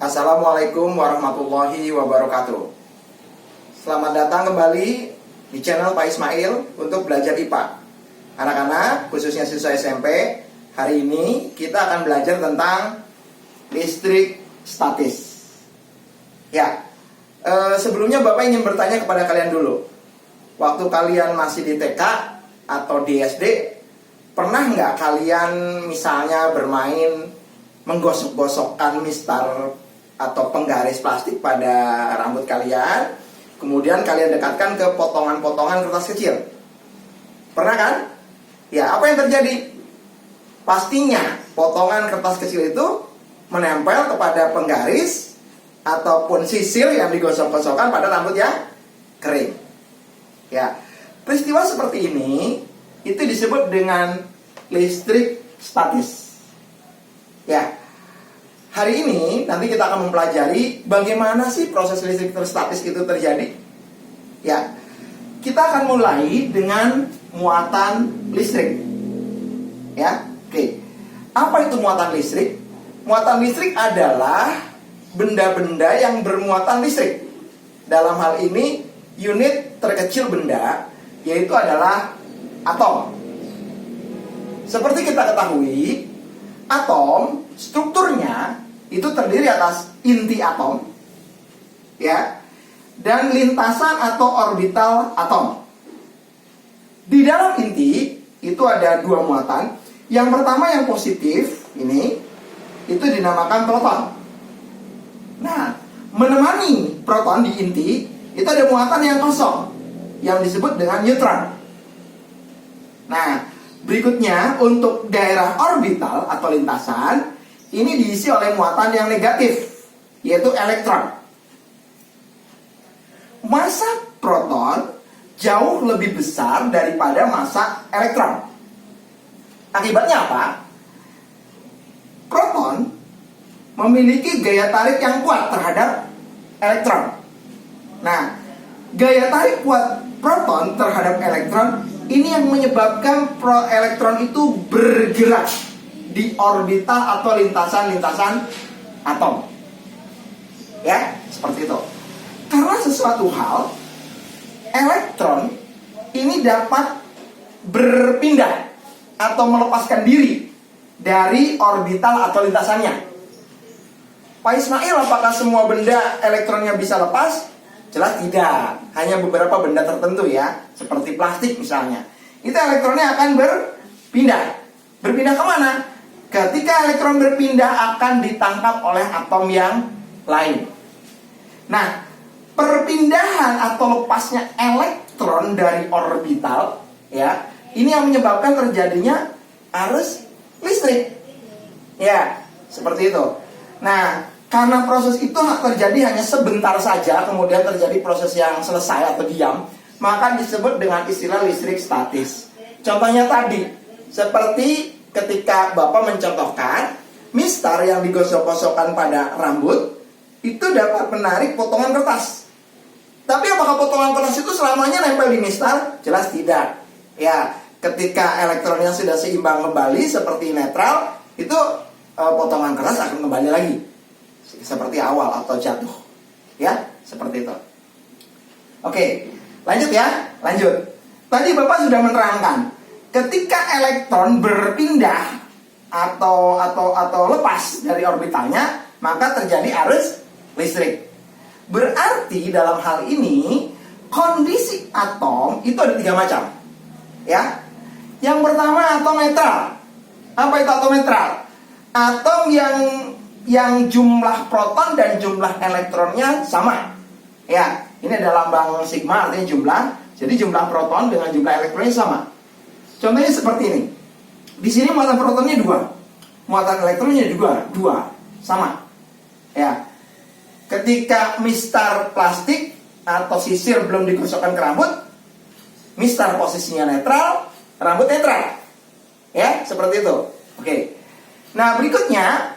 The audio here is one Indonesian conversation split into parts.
Assalamualaikum warahmatullahi wabarakatuh. Selamat datang kembali di channel Pak Ismail untuk belajar IPA. Anak-anak, khususnya siswa SMP, hari ini kita akan belajar tentang listrik statis. Ya, sebelumnya Bapak ingin bertanya kepada kalian dulu. Waktu kalian masih di TK atau di SD, pernah nggak kalian misalnya bermain menggosok-gosokkan mistar atau penggaris plastik pada rambut kalian, kemudian kalian dekatkan ke potongan-potongan kertas kecil? Pernah kan? Ya, apa yang terjadi? Pastinya potongan kertas kecil itu menempel kepada penggaris ataupun sisil yang digosok-gosokkan pada rambut yang kering. Ya, peristiwa seperti ini itu disebut dengan listrik statis. Ya, hari ini nanti kita akan mempelajari bagaimana sih proses listrik statis itu terjadi. Ya, kita akan mulai dengan muatan listrik. Ya, oke. Apa itu muatan listrik? Muatan listrik adalah benda-benda yang bermuatan listrik. Dalam hal ini, unit terkecil benda yaitu adalah atom. Seperti kita ketahui, atom strukturnya itu terdiri atas inti atom, ya, dan lintasan atau orbital atom. Di dalam inti itu ada dua muatan. Yang pertama yang positif ini itu dinamakan proton. Nah, menemani proton di inti itu ada muatan yang kosong yang disebut dengan neutron. Nah, berikutnya untuk daerah orbital atau lintasan ini diisi oleh muatan yang negatif, yaitu elektron. Massa proton jauh lebih besar daripada massa elektron. Akibatnya apa? Proton memiliki gaya tarik yang kuat terhadap elektron. Nah, gaya tarik kuat proton terhadap elektron ini yang menyebabkan elektron itu bergerak di orbital atau lintasan-lintasan atom. Ya, seperti itu. Karena sesuatu hal, elektron ini dapat berpindah atau melepaskan diri dari orbital atau lintasannya. Pak Ismail, apakah semua benda elektronnya bisa lepas? Jelas tidak. Hanya beberapa benda tertentu ya, seperti plastik misalnya. Itu elektronnya akan berpindah. Berpindah kemana? Ketika elektron berpindah akan ditangkap oleh atom yang lain. Nah, perpindahan atau lepasnya elektron dari orbital, ya, ini yang menyebabkan terjadinya arus listrik. Ya, seperti itu. Nah, karena proses itu terjadi hanya sebentar saja, kemudian terjadi proses yang selesai atau diam, maka disebut dengan istilah listrik statis. Contohnya tadi, seperti ketika Bapak mencontohkan mistar yang digosok-gosokkan pada rambut itu dapat menarik potongan kertas. Tapi apakah potongan kertas itu selamanya nempel di mistar? Jelas tidak. Ya, ketika elektronnya sudah seimbang kembali seperti netral, itu potongan kertas akan kembali lagi seperti awal atau jatuh. Ya, seperti itu. Oke, lanjut ya, lanjut. Tadi Bapak sudah menerangkan, ketika elektron berpindah atau lepas dari orbitalnya, maka terjadi arus listrik. Berarti dalam hal ini kondisi atom itu ada 3 macam. Ya. Yang pertama atom netral. Apa itu atom netral? Atom yang jumlah proton dan jumlah elektronnya sama. Ya, ini ada lambang sigma artinya jumlah. Jadi jumlah proton dengan jumlah elektronnya sama. Contohnya seperti ini. Di sini muatan protonnya 2, muatan elektronnya juga 2, sama. Ya. Ketika mistar plastik atau sisir belum digosokkan ke rambut, mistar posisinya netral, rambut netral. Ya, seperti itu. Oke. Nah, berikutnya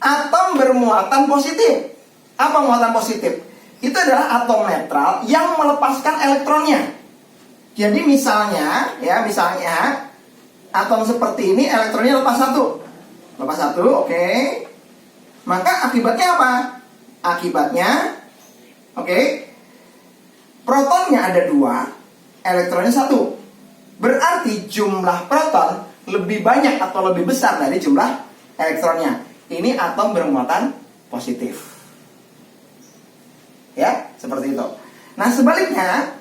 atom bermuatan positif. Apa muatan positif? Itu adalah atom netral yang melepaskan elektronnya. Jadi misalnya atom seperti ini elektronnya lepas 1. Lepas 1, oke. Maka akibatnya apa? Akibatnya, protonnya ada 2, elektronnya 1. Berarti jumlah proton lebih banyak atau lebih besar dari jumlah elektronnya. Ini atom bermuatan positif. Ya, seperti itu. Nah, sebaliknya,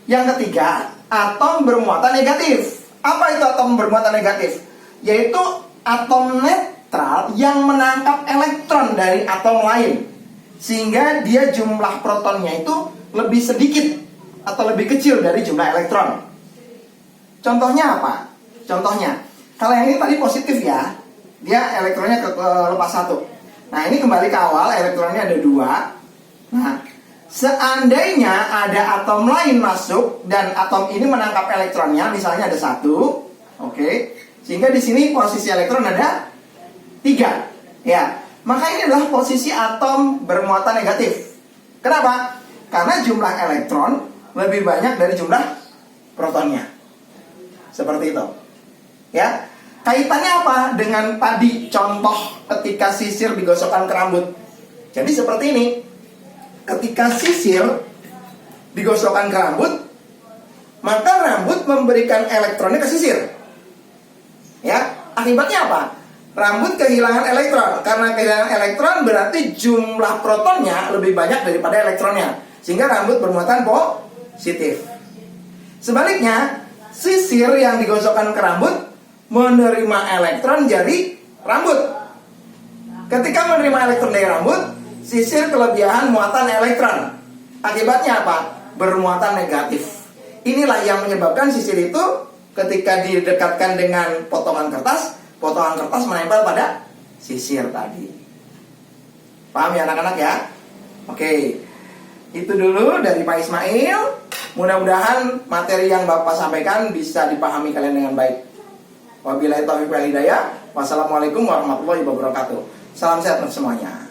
yang ketiga, atom bermuatan negatif. Apa itu atom bermuatan negatif? Yaitu atom netral yang menangkap elektron dari atom lain, sehingga dia jumlah protonnya itu lebih sedikit atau lebih kecil dari jumlah elektron. Contohnya apa? Contohnya, kalau yang ini tadi positif ya, dia elektronnya lepas 1. Nah, ini kembali ke awal, elektronnya ada 2. Nah, seandainya ada atom lain masuk dan atom ini menangkap elektronnya, misalnya ada 1, sehingga di sini posisi elektron ada 3, ya. Maka ini adalah posisi atom bermuatan negatif. Kenapa? Karena jumlah elektron lebih banyak dari jumlah protonnya. Seperti itu. Ya. Kaitannya apa dengan tadi contoh ketika sisir digosokkan ke rambut? Jadi seperti ini. Ketika sisir digosokkan ke rambut, maka rambut memberikan elektronnya ke sisir. Ya, akibatnya apa? Rambut kehilangan elektron. Karena kehilangan elektron berarti jumlah protonnya lebih banyak daripada elektronnya, sehingga rambut bermuatan positif. Sebaliknya, sisir yang digosokkan ke rambut menerima elektron dari rambut. Ketika menerima elektron dari rambut, sisir kelebihan muatan elektron. Akibatnya apa? Bermuatan negatif. Inilah yang menyebabkan sisir itu ketika didekatkan dengan potongan kertas menempel pada sisir tadi. Paham ya anak-anak ya? Oke. Itu dulu dari Pak Ismail. Mudah-mudahan materi yang Bapak sampaikan bisa dipahami kalian dengan baik. Wabillahi taufiq wal hidayah. Wassalamualaikum warahmatullahi wabarakatuh. Salam sehat untuk semuanya.